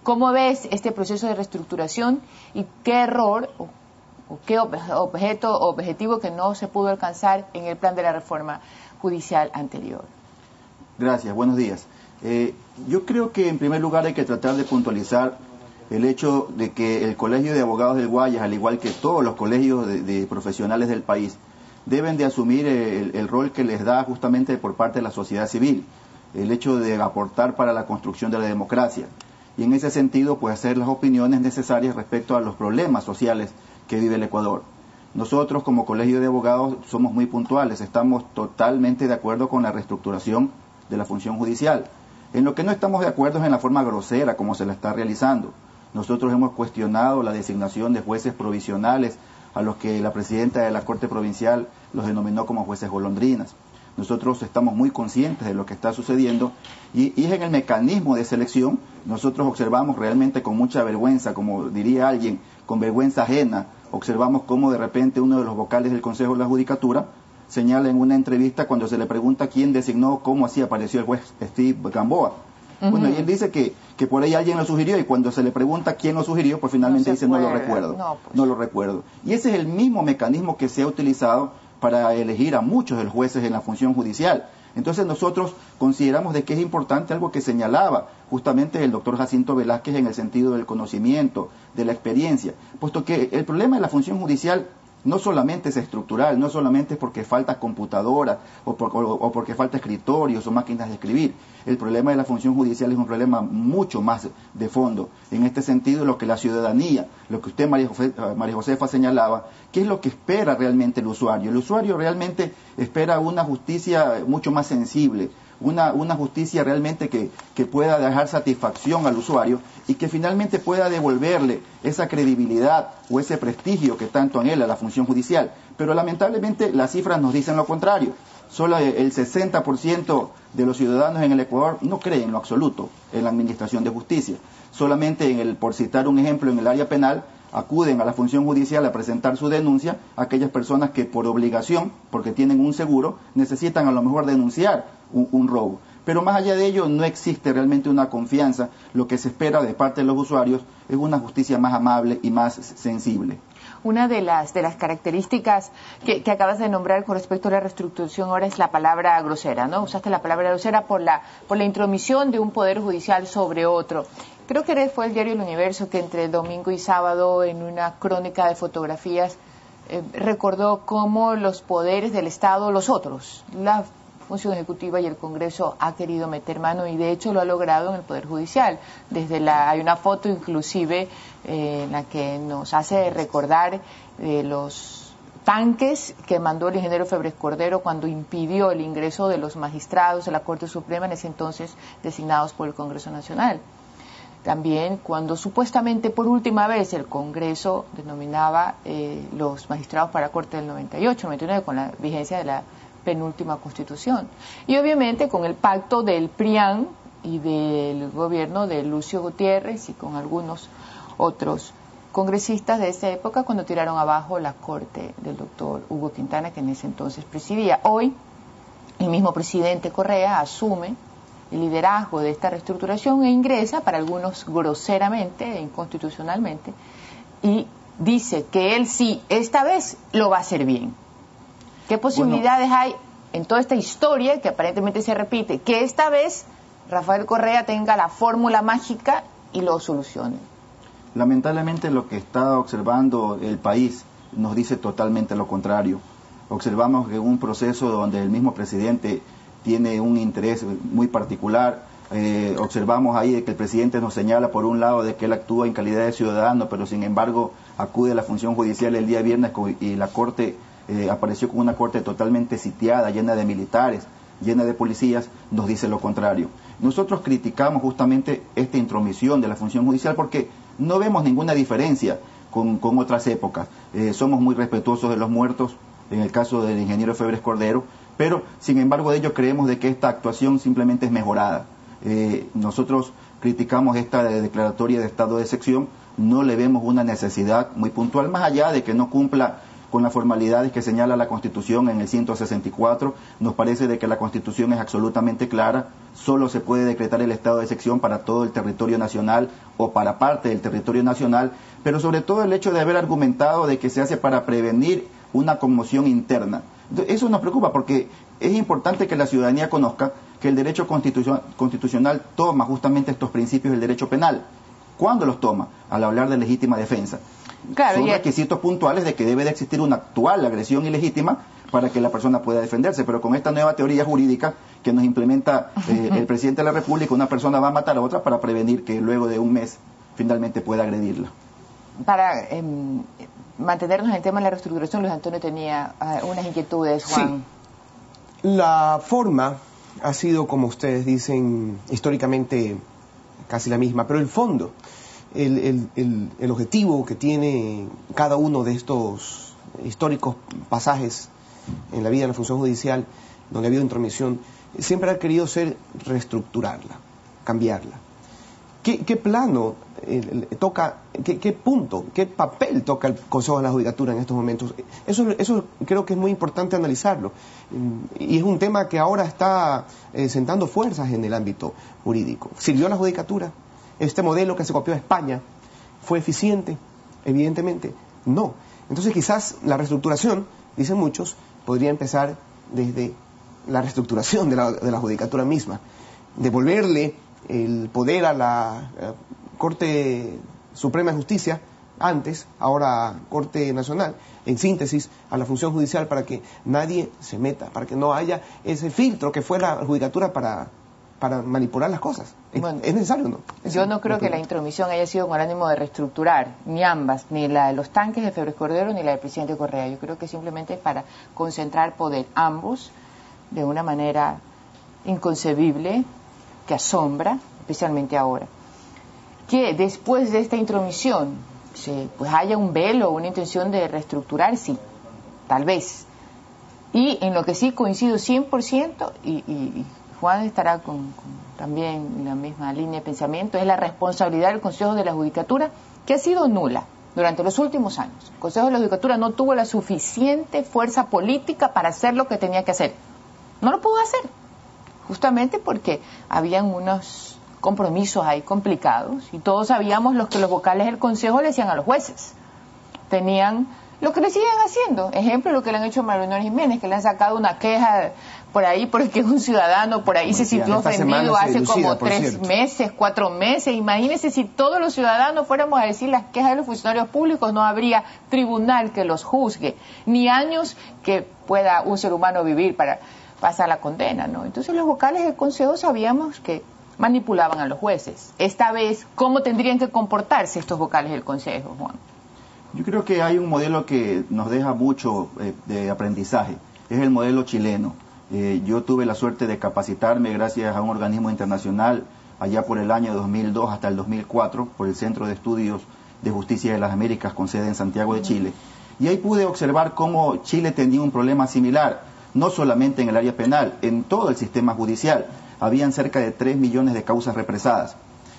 ¿Cómo ves este proceso de reestructuración y qué error o qué objetivo que no se pudo alcanzar en el plan de la reforma judicial anterior? Gracias, buenos días. Yo creo que en primer lugar hay que tratar de puntualizar el hecho de que el Colegio de Abogados del Guayas, al igual que todos los colegios de profesionales del país, deben de asumir el rol que les da justamente por parte de la sociedad civil, el hecho de aportar para la construcción de la democracia. Y en ese sentido, pues hacer las opiniones necesarias respecto a los problemas sociales que vive el Ecuador. Nosotros como Colegio de Abogados somos muy puntuales, estamos totalmente de acuerdo con la reestructuración de la función judicial. En lo que no estamos de acuerdo es en la forma grosera como se la está realizando. Nosotros hemos cuestionado la designación de jueces provisionales a los que la presidenta de la Corte Provincial los denominó como jueces golondrinas. Nosotros estamos muy conscientes de lo que está sucediendo y es en el mecanismo de selección. Nosotros observamos realmente con mucha vergüenza, como diría alguien, con vergüenza ajena, observamos cómo de repente uno de los vocales del Consejo de la Judicatura señala en una entrevista cuando se le pregunta quién designó, cómo así apareció el juez Steve Gamboa. Bueno, y él dice que por ahí alguien lo sugirió y cuando se le pregunta quién lo sugirió, pues finalmente dice no lo recuerdo, no lo recuerdo. Y ese es el mismo mecanismo que se ha utilizado para elegir a muchos de los jueces en la función judicial. Entonces nosotros consideramos de que es importante algo que señalaba justamente el doctor Jacinto Velázquez en el sentido del conocimiento, de la experiencia, puesto que el problema de la función judicial no solamente es estructural, no solamente es porque falta computadora o porque falta escritorios o máquinas de escribir. El problema de la función judicial es un problema mucho más de fondo. En este sentido, lo que la ciudadanía, lo que usted, María Josefa, señalaba, ¿qué es lo que espera realmente el usuario? El usuario realmente espera una justicia mucho más sensible, una justicia realmente que pueda dejar satisfacción al usuario y que finalmente pueda devolverle esa credibilidad o ese prestigio que tanto anhela la función judicial. Pero lamentablemente las cifras nos dicen lo contrario. Solo el 60% de los ciudadanos en el Ecuador no creen en lo absoluto en la administración de justicia. Solamente, por citar un ejemplo, en el área penal, acuden a la función judicial a presentar su denuncia aquellas personas que por obligación, porque tienen un seguro, necesitan a lo mejor denunciar un robo. Pero más allá de ello no existe realmente una confianza. Lo que se espera de parte de los usuarios es una justicia más amable y más sensible. Una de las características que acabas de nombrar con respecto a la reestructuración ahora es la palabra grosera, ¿no? Usaste la palabra grosera por la intromisión de un poder judicial sobre otro. Creo que fue el diario El Universo que entre domingo y sábado, en una crónica de fotografías, recordó cómo los poderes del Estado, los otros, la función ejecutiva y el Congreso, ha querido meter mano y de hecho lo ha logrado en el Poder Judicial. Hay una foto inclusive en la que nos hace recordar los tanques que mandó el ingeniero Febres Cordero cuando impidió el ingreso de los magistrados de la Corte Suprema, en ese entonces designados por el Congreso Nacional. También cuando supuestamente por última vez el Congreso denominaba los magistrados para la Corte del 98, 99, con la vigencia de la penúltima Constitución. Y obviamente con el pacto del PRIAN y del gobierno de Lucio Gutiérrez y con algunos otros congresistas de esa época cuando tiraron abajo la Corte del doctor Hugo Quintana, que en ese entonces presidía. Hoy el mismo presidente Correa asume el liderazgo de esta reestructuración e ingresa, para algunos groseramente e inconstitucionalmente, y dice que él sí, esta vez lo va a hacer bien. ¿Qué posibilidades hay en toda esta historia que aparentemente se repite, que esta vez Rafael Correa tenga la fórmula mágica y lo solucione? Lamentablemente lo que está observando el país nos dice totalmente lo contrario. Observamos que un proceso donde el mismo presidente tiene un interés muy particular. Observamos ahí que el presidente nos señala por un lado de que él actúa en calidad de ciudadano, pero sin embargo acude a la función judicial el día viernes y la Corte apareció con una Corte totalmente sitiada, llena de militares, llena de policías, nos dice lo contrario. Nosotros criticamos justamente esta intromisión de la función judicial porque no vemos ninguna diferencia con otras épocas. Somos muy respetuosos de los muertos, en el caso del ingeniero Febres Cordero, pero sin embargo de ello creemos de que esta actuación simplemente es mejorada. Nosotros criticamos esta declaratoria de estado de excepción, no le vemos una necesidad muy puntual, más allá de que no cumpla con las formalidades que señala la Constitución en el 164. Nos parece de que la Constitución es absolutamente clara, solo se puede decretar el estado de excepción para todo el territorio nacional o para parte del territorio nacional, pero sobre todo el hecho de haber argumentado de que se hace para prevenir una conmoción interna. Eso nos preocupa porque es importante que la ciudadanía conozca que el derecho constitucional toma justamente estos principios del derecho penal. ¿Cuándo los toma? Al hablar de legítima defensa. Claro, son requisitos puntuales de que debe de existir una actual agresión ilegítima para que la persona pueda defenderse, pero con esta nueva teoría jurídica que nos implementa el presidente de la República, una persona va a matar a otra para prevenir que luego de un mes finalmente pueda agredirla. Para mantenernos en el tema de la reestructuración, Luis Antonio tenía unas inquietudes, Juan. Sí. La forma ha sido, como ustedes dicen, históricamente casi la misma, pero el fondo, el objetivo que tiene cada uno de estos históricos pasajes en la vida de la función judicial, donde ha habido intromisión, siempre ha querido ser reestructurarla, cambiarla. ¿Qué plano toca, qué punto, qué papel toca el Consejo de la Judicatura en estos momentos? Eso creo que es muy importante analizarlo. Y es un tema que ahora está sentando fuerzas en el ámbito jurídico. ¿Sirvió la Judicatura? ¿Este modelo que se copió de España fue eficiente? Evidentemente, no. Entonces quizás la reestructuración, dicen muchos, podría empezar desde la reestructuración de la Judicatura misma. Devolverle el poder a la Corte Suprema de Justicia, antes, ahora Corte Nacional, en síntesis, a la función judicial para que nadie se meta, para que no haya ese filtro que fue la Judicatura para manipular las cosas. Bueno, ¿es necesario o no? Yo no creo que la intromisión haya sido con el ánimo de reestructurar, ni ambas, ni la de los tanques de Febres Cordero, ni la del presidente Correa. Yo creo que simplemente es para concentrar poder, ambos, de una manera inconcebible, que asombra, especialmente ahora. Que después de esta intromisión pues haya un velo, una intención de reestructurar, sí, tal vez. Y en lo que sí coincido 100%, y Juan estará también en la misma línea de pensamiento, es la responsabilidad del Consejo de la Judicatura, que ha sido nula durante los últimos años. El Consejo de la Judicatura no tuvo la suficiente fuerza política para hacer lo que tenía que hacer. No lo pudo hacer, justamente porque habían unos compromisos ahí complicados y todos sabíamos lo que los vocales del Consejo le decían a los jueces. Tenían lo que le siguen haciendo. Ejemplo, lo que le han hecho a María Leonor Jiménez, que le han sacado una queja por ahí porque un ciudadano por ahí se sintió ofendido hace como 3 meses, 4 meses. Imagínense si todos los ciudadanos fuéramos a decir las quejas de los funcionarios públicos, no habría tribunal que los juzgue, ni años que pueda un ser humano vivir para pasar la condena, ¿no? Entonces los vocales del Consejo sabíamos que manipulaban a los jueces. Esta vez, ¿cómo tendrían que comportarse estos vocales del Consejo, Juan? Yo creo que hay un modelo que nos deja mucho de aprendizaje. Es el modelo chileno. Yo tuve la suerte de capacitarme gracias a un organismo internacional allá por el año 2002 hasta el 2004, por el Centro de Estudios de Justicia de las Américas con sede en Santiago de Chile. Y ahí pude observar cómo Chile tenía un problema similar, no solamente en el área penal, en todo el sistema judicial. Habían cerca de 3 millones de causas represadas.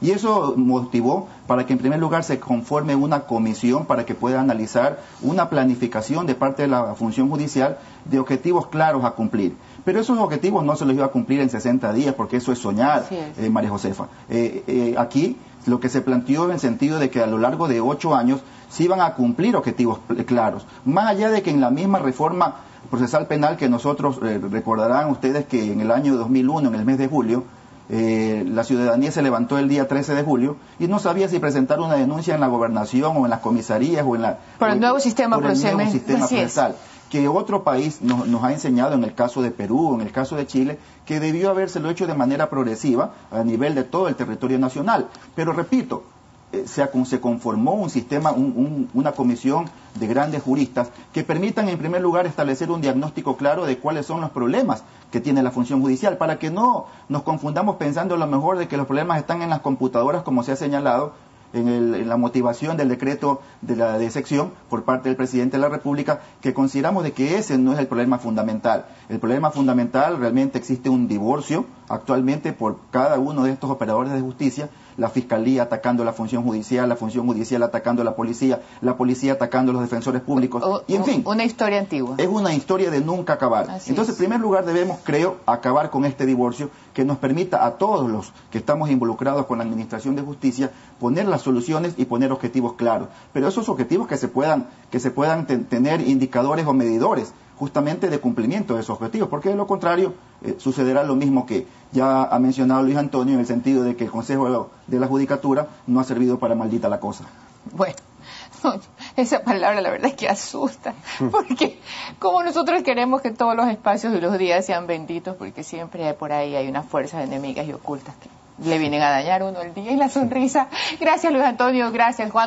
Y eso motivó para que en primer lugar se conforme una comisión para que pueda analizar una planificación de parte de la función judicial de objetivos claros a cumplir. Pero esos objetivos no se los iba a cumplir en 60 días, porque eso es soñar, María Josefa. Aquí lo que se planteó en el sentido de que a lo largo de 8 años se iban a cumplir objetivos claros. Más allá de que en la misma reforma procesal penal que nosotros, recordarán ustedes que en el año 2001, en el mes de julio, la ciudadanía se levantó el día 13 de julio y no sabía si presentar una denuncia en la gobernación o en las comisarías o en la por el nuevo sistema procesal, que otro país nos ha enseñado, en el caso de Perú, en el caso de Chile, que debió habérselo hecho de manera progresiva a nivel de todo el territorio nacional. Pero repito, se conformó un sistema, una comisión de grandes juristas que permitan en primer lugar establecer un diagnóstico claro de cuáles son los problemas que tiene la función judicial, para que no nos confundamos pensando a lo mejor de que los problemas están en las computadoras, como se ha señalado en la motivación del decreto de la sección por parte del presidente de la República, que consideramos de que ese no es el problema fundamental. El problema fundamental, realmente existe un divorcio actualmente por cada uno de estos operadores de justicia, la fiscalía atacando la función judicial atacando la policía atacando a los defensores públicos, y en fin. Una historia antigua. Es una historia de nunca acabar. Así Entonces, es. en primer lugar, debemos, creo, acabar con este divorcio que nos permita a todos los que estamos involucrados con la administración de justicia poner las soluciones y poner objetivos claros. Pero esos objetivos que se puedan tener indicadores o medidores justamente de cumplimiento de esos objetivos, porque de lo contrario sucederá lo mismo que ya ha mencionado Luis Antonio, en el sentido de que el Consejo de la Judicatura no ha servido para maldita la cosa. Bueno, esa palabra la verdad es que asusta, porque como nosotros queremos que todos los espacios y los días sean benditos, porque siempre por ahí hay unas fuerzas enemigas y ocultas que le vienen a dañar a uno el día y la sonrisa. Gracias Luis Antonio, gracias Juan.